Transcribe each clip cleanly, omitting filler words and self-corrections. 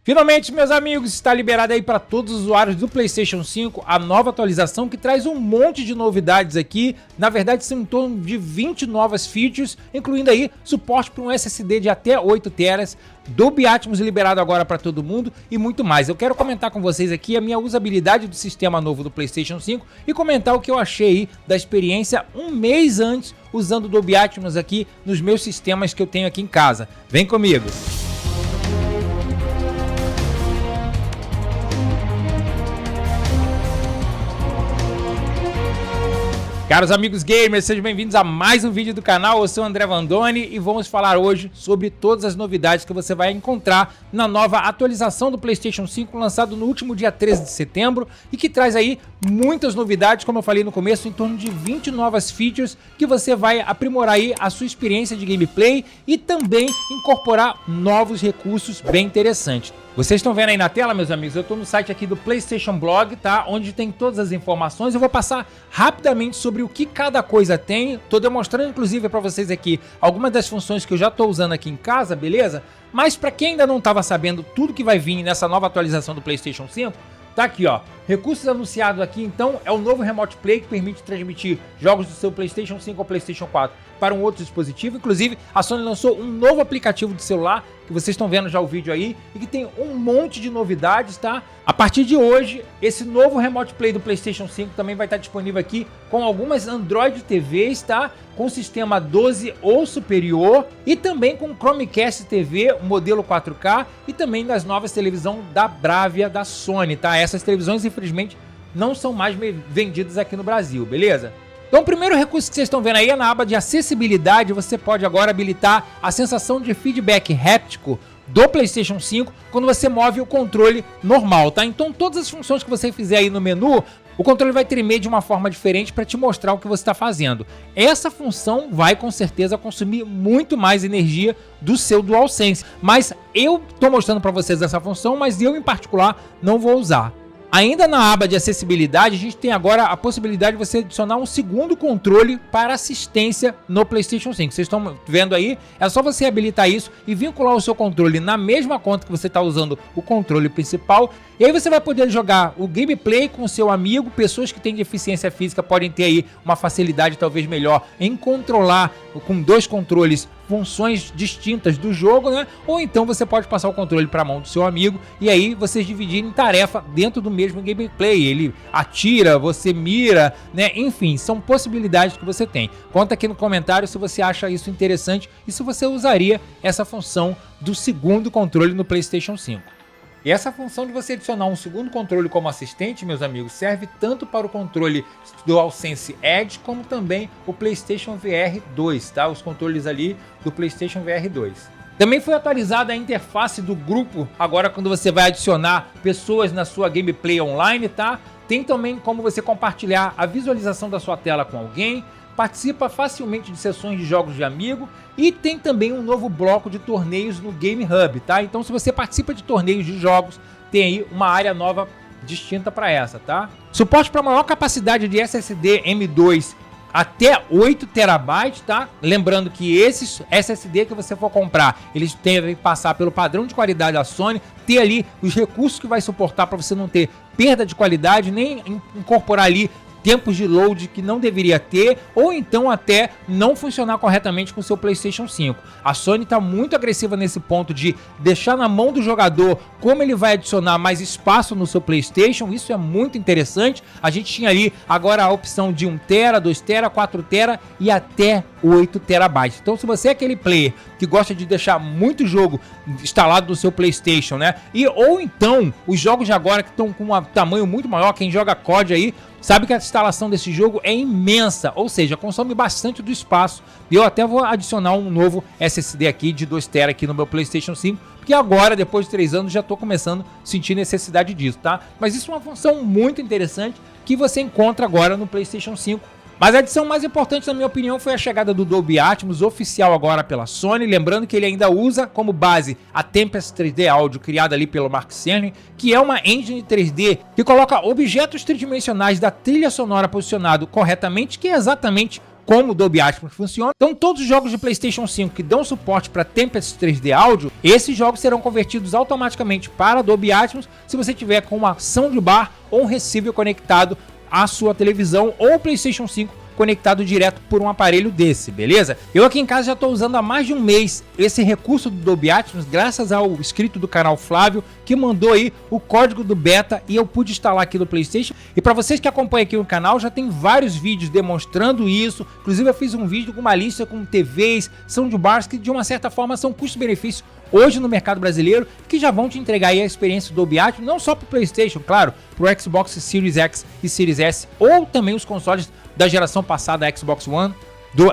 Finalmente, meus amigos, está liberado aí para todos os usuários do PlayStation 5 a nova atualização que traz um monte de novidades aqui. Na verdade, são em torno de 20 novas features, incluindo aí suporte para um SSD de até 8 teras, Dolby Atmos liberado agora para todo mundo e muito mais. Eu quero comentar com vocês aqui a minha usabilidade do sistema novo do PlayStation 5 e comentar o que eu achei aí da experiência um mês antes usando o Dolby Atmos aqui nos meus sistemas que eu tenho aqui em casa. Vem comigo! Caros amigos gamers, sejam bem-vindos a mais um vídeo do canal. Eu sou o André Vandoni e vamos falar hoje sobre todas as novidades que você vai encontrar na nova atualização do PlayStation 5 lançado no último dia 13 de setembro e que traz aí muitas novidades, como eu falei no começo, em torno de 20 novas features que você vai aprimorar aí a sua experiência de gameplay e também incorporar novos recursos bem interessantes. Vocês estão vendo aí na tela, meus amigos, eu estou no site aqui do PlayStation Blog, tá? Onde tem todas as informações. Eu vou passar rapidamente sobre o que cada coisa tem. Estou demonstrando, inclusive, para vocês aqui algumas das funções que eu já estou usando aqui em casa, beleza? Mas para quem ainda não estava sabendo tudo que vai vir nessa nova atualização do PlayStation 5, tá aqui, ó. Recursos anunciados aqui, então, é o novo Remote Play que permite transmitir jogos do seu PlayStation 5 ou PlayStation 4 para um outro dispositivo. Inclusive, a Sony lançou um novo aplicativo de celular, que vocês estão vendo já o vídeo aí, e que tem um monte de novidades, tá? A partir de hoje, esse novo Remote Play do PlayStation 5 também vai estar disponível aqui com algumas Android TVs, tá? Com sistema 12 ou superior e também com Chromecast TV, modelo 4K e também das novas televisões da Bravia da Sony, tá? Essas televisões, infelizmente, não são mais vendidas aqui no Brasil, beleza? Então o primeiro recurso que vocês estão vendo aí é na aba de acessibilidade. Você pode agora habilitar a sensação de feedback háptico do PlayStation 5 quando você move o controle normal, tá? Então todas as funções que você fizer aí no menu, o controle vai tremer de uma forma diferente para te mostrar o que você está fazendo. Essa função vai com certeza consumir muito mais energia do seu DualSense, mas eu estou mostrando para vocês essa função, mas eu em particular não vou usar. Ainda na aba de acessibilidade, a gente tem agora a possibilidade de você adicionar um segundo controle para assistência no PlayStation 5. Vocês estão vendo aí? É só você habilitar isso e vincular o seu controle na mesma conta que você está usando o controle principal. E aí você vai poder jogar o gameplay com o seu amigo. Pessoas que têm deficiência física podem ter aí uma facilidade talvez melhor em controlar com dois controles funções distintas do jogo, né? Ou então você pode passar o controle para a mão do seu amigo e aí vocês dividirem tarefa dentro do mesmo gameplay. Ele atira, você mira, né? Enfim, são possibilidades que você tem. Conta aqui no comentário se você acha isso interessante e se você usaria essa função do segundo controle no PlayStation 5. E essa função de você adicionar um segundo controle como assistente, meus amigos, serve tanto para o controle DualSense Edge como também o PlayStation VR 2, tá? Os controles ali do PlayStation VR 2. Também foi atualizada a interface do grupo, agora quando você vai adicionar pessoas na sua gameplay online, tá? Tem também como você compartilhar a visualização da sua tela com alguém, participa facilmente de sessões de jogos de amigo e tem também um novo bloco de torneios no Game Hub, tá? Então se você participa de torneios de jogos, tem aí uma área nova distinta para essa, tá? Suporte para maior capacidade de SSD M2 até 8 TB, tá? Lembrando que esses SSD que você for comprar, eles devem passar pelo padrão de qualidade da Sony, ter ali os recursos que vai suportar para você não ter perda de qualidade, nem incorporar ali tempos de load que não deveria ter, ou então até não funcionar corretamente com o seu PlayStation 5. A Sony está muito agressiva nesse ponto de deixar na mão do jogador como ele vai adicionar mais espaço no seu PlayStation. Isso é muito interessante. A gente tinha ali agora a opção de 1 TB, 2 TB, 4 TB e até 8 TB. Então se você é aquele player que gosta de deixar muito jogo instalado no seu PlayStation, né? Ou então os jogos de agora que estão com um tamanho muito maior, quem joga COD aí sabe que a instalação desse jogo é imensa, ou seja, consome bastante do espaço. E eu até vou adicionar um novo SSD aqui de 2 TB aqui no meu PlayStation 5, porque agora, depois de 3 anos, já estou começando a sentir necessidade disso, tá? Mas isso é uma função muito interessante que você encontra agora no PlayStation 5. Mas a adição mais importante, na minha opinião, foi a chegada do Dolby Atmos, oficial agora pela Sony. Lembrando que ele ainda usa como base a Tempest 3D Audio, criada ali pelo Mark Cerny, que é uma engine 3D que coloca objetos tridimensionais da trilha sonora posicionado corretamente, que é exatamente como o Dolby Atmos funciona. Então todos os jogos de PlayStation 5 que dão suporte para Tempest 3D Audio, esses jogos serão convertidos automaticamente para Dolby Atmos se você tiver com uma soundbar ou um receiver conectado à sua televisão ou PlayStation 5 conectado direto por um aparelho desse, beleza? Eu aqui em casa já estou usando há mais de um mês esse recurso do Dolby Atmos, graças ao inscrito do canal Flávio, que mandou aí o código do beta e eu pude instalar aqui no PlayStation. E para vocês que acompanham aqui o canal, já tem vários vídeos demonstrando isso. Inclusive eu fiz um vídeo com uma lista com TVs, soundbars que de uma certa forma são custo-benefício hoje no mercado brasileiro, que já vão te entregar aí a experiência do Dolby Atmos, não só para o PlayStation, claro, para o Xbox Series X e Series S, ou também os consoles da geração passada, Xbox One,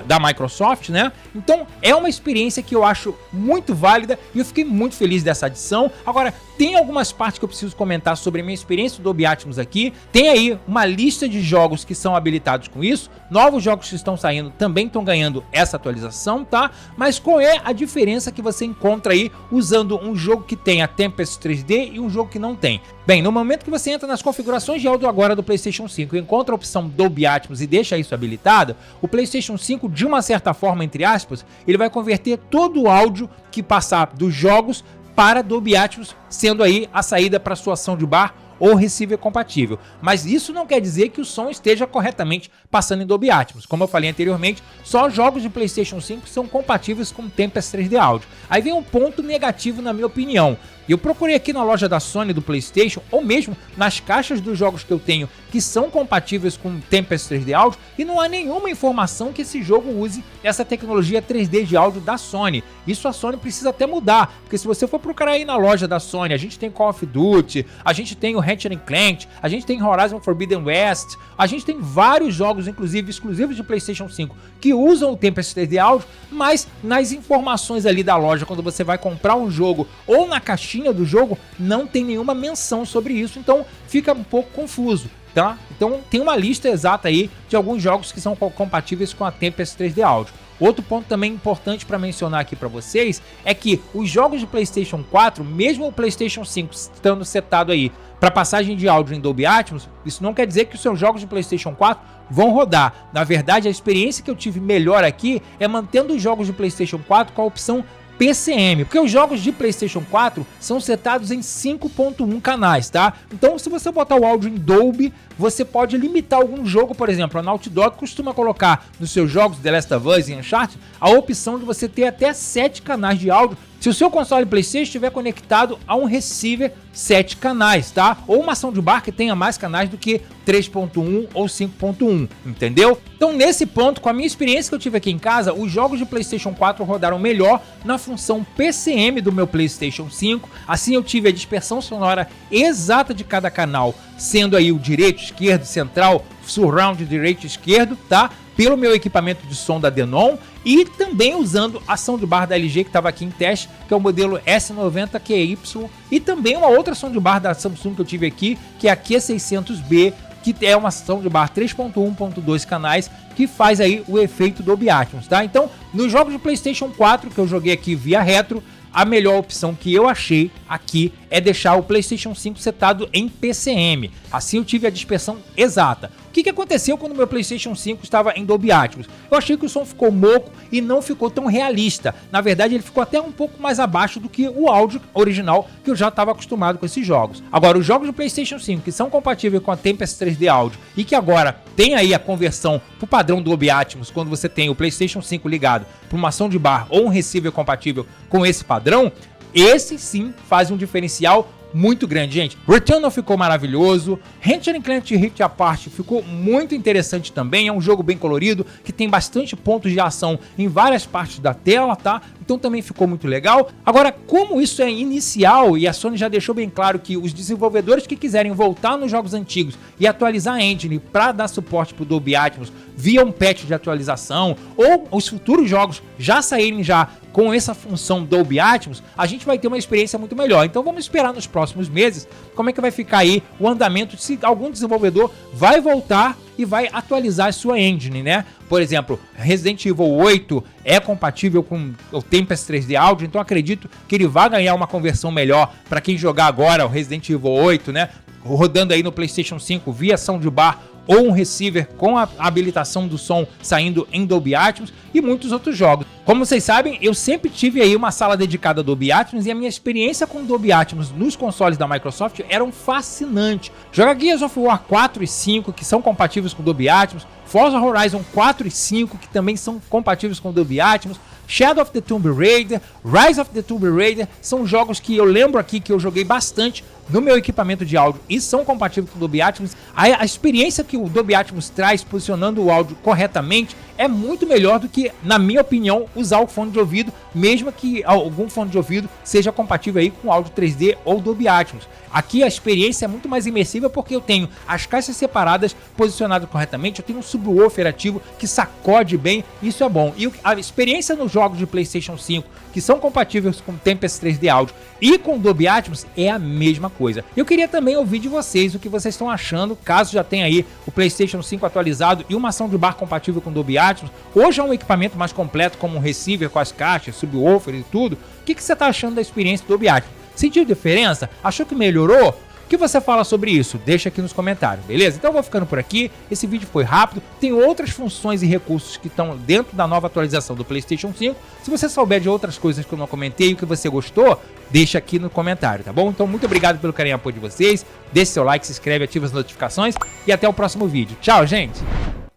da Microsoft, né? Então é uma experiência que eu acho muito válida e eu fiquei muito feliz dessa adição. Agora, tem algumas partes que eu preciso comentar sobre a minha experiência do Dolby Atmos aqui. Tem aí uma lista de jogos que são habilitados com isso. Novos jogos que estão saindo também estão ganhando essa atualização, tá? Mas qual é a diferença que você encontra aí usando um jogo que tem a Tempest 3D e um jogo que não tem? Bem, no momento que você entra nas configurações de áudio agora do PlayStation 5 e encontra a opção Dolby Atmos e deixa isso habilitado, o PlayStation 5, de uma certa forma, entre aspas, ele vai converter todo o áudio que passar dos jogos para Dolby Atmos, sendo aí a saída para sua soundbar ou receiver compatível. Mas isso não quer dizer que o som esteja corretamente passando em Dolby Atmos. Como eu falei anteriormente, só jogos de PlayStation 5 são compatíveis com Tempest 3D Audio. Aí vem um ponto negativo na minha opinião. Eu procurei aqui na loja da Sony do PlayStation, ou mesmo nas caixas dos jogos que eu tenho que são compatíveis com Tempest 3D Audio, e não há nenhuma informação que esse jogo use essa tecnologia 3D de áudio da Sony. Isso a Sony precisa até mudar, porque se você for procurar aí na loja da Sony, a gente tem Call of Duty, a gente tem o Ratchet & Clank, a gente tem Horizon Forbidden West, a gente tem vários jogos, inclusive exclusivos de PlayStation 5, que usam o Tempest 3D Audio, mas nas informações ali da loja, quando você vai comprar um jogo ou na caixinha do jogo, não tem nenhuma menção sobre isso, então fica um pouco confuso, tá? Então tem uma lista exata aí de alguns jogos que são compatíveis com a Tempest 3D Audio. Outro ponto também importante para mencionar aqui para vocês é que os jogos de PlayStation 4, mesmo o PlayStation 5 estando setado aí para passagem de áudio em Dolby Atmos, isso não quer dizer que os seus jogos de PlayStation 4 vão rodar. Na verdade, a experiência que eu tive melhor aqui é mantendo os jogos de PlayStation 4 com a opção PCM, porque os jogos de PlayStation 4 são setados em 5.1 canais, tá? Então, se você botar o áudio em Dolby, você pode limitar algum jogo, por exemplo, a Naughty Dog costuma colocar nos seus jogos The Last of Us e Uncharted a opção de você ter até 7 canais de áudio, se o seu console PlayStation estiver conectado a um receiver 7 canais, tá? Ou uma soundbar que tenha mais canais do que 3.1 ou 5.1, entendeu? Então, nesse ponto, com a minha experiência que eu tive aqui em casa, os jogos de PlayStation 4 rodaram melhor na função PCM do meu PlayStation 5. Assim, eu tive a dispersão sonora exata de cada canal, sendo aí o direito, esquerdo, central, surround direito e esquerdo, tá? Pelo meu equipamento de som da Denon e também usando a soundbar da LG que estava aqui em teste, que é o modelo S90QY, e também uma outra soundbar da Samsung que eu tive aqui, que é a Q600B, que é uma soundbar 3.1.2 canais, que faz aí o efeito Dolby Atmos, tá? Então, nos jogos de PlayStation 4 que eu joguei aqui via retro, a melhor opção que eu achei aqui é deixar o PlayStation 5 setado em PCM. Assim eu tive a dispersão exata. O que aconteceu quando o meu PlayStation 5 estava em Dolby Atmos? Eu achei que o som ficou moco e não ficou tão realista. Na verdade, ele ficou até um pouco mais abaixo do que o áudio original que eu já estava acostumado com esses jogos. Agora, os jogos do PlayStation 5 que são compatíveis com a Tempest 3D Audio e que agora tem aí a conversão para o padrão Dolby Atmos, quando você tem o PlayStation 5 ligado para uma soundbar ou um receiver compatível com esse padrão, esse sim faz um diferencial muito grande, gente. Returnal ficou maravilhoso, Ratchet & Clank Rift Apart ficou muito interessante também, é um jogo bem colorido, que tem bastante pontos de ação em várias partes da tela, tá? Então também ficou muito legal. Agora, como isso é inicial e a Sony já deixou bem claro que os desenvolvedores que quiserem voltar nos jogos antigos e atualizar a engine para dar suporte para o Dolby Atmos via um patch de atualização, ou os futuros jogos já saírem já com essa função Dolby Atmos, a gente vai ter uma experiência muito melhor. Então vamos esperar nos próximos meses como é que vai ficar aí o andamento, se algum desenvolvedor vai voltar e vai atualizar a sua engine, né? Por exemplo, Resident Evil 8 é compatível com o Tempest 3D Audio, então acredito que ele vai ganhar uma conversão melhor para quem jogar agora o Resident Evil 8, né? Rodando aí no PlayStation 5 via soundbar ou um receiver com a habilitação do som saindo em Dolby Atmos e muitos outros jogos. Como vocês sabem, eu sempre tive aí uma sala dedicada a Dolby Atmos e a minha experiência com Dolby Atmos nos consoles da Microsoft eram fascinante. Jogar Gears of War 4 e 5, que são compatíveis com Dolby Atmos, Forza Horizon 4 e 5, que também são compatíveis com Dolby Atmos, Shadow of the Tomb Raider, Rise of the Tomb Raider, são jogos que eu lembro aqui que eu joguei bastante no meu equipamento de áudio e são compatíveis com o Dolby Atmos. A experiência que o Dolby Atmos traz posicionando o áudio corretamente é muito melhor do que, na minha opinião, usar o fone de ouvido, mesmo que algum fone de ouvido seja compatível aí com áudio 3D ou Dolby Atmos. Aqui a experiência é muito mais imersiva porque eu tenho as caixas separadas posicionadas corretamente, eu tenho um subwoofer ativo que sacode bem, isso é bom. E a experiência nos jogos de PlayStation 5 que são compatíveis com Tempest 3D Audio e com Dolby Atmos é a mesma coisa. Eu queria também ouvir de vocês o que vocês estão achando, caso já tenha aí o PlayStation 5 atualizado e uma soundbar compatível com Dolby Atmos, ou já um equipamento mais completo como um receiver com as caixas, subwoofer e tudo. O que você está achando da experiência do Dolby Atmos? Sentiu diferença? Achou que melhorou? O que você fala sobre isso? Deixa aqui nos comentários, beleza? Então eu vou ficando por aqui, esse vídeo foi rápido, tem outras funções e recursos que estão dentro da nova atualização do PlayStation 5. Se você souber de outras coisas que eu não comentei e o que você gostou, deixa aqui no comentário, tá bom? Então muito obrigado pelo carinho e apoio de vocês, deixe seu like, se inscreve, ativa as notificações e até o próximo vídeo. Tchau, gente!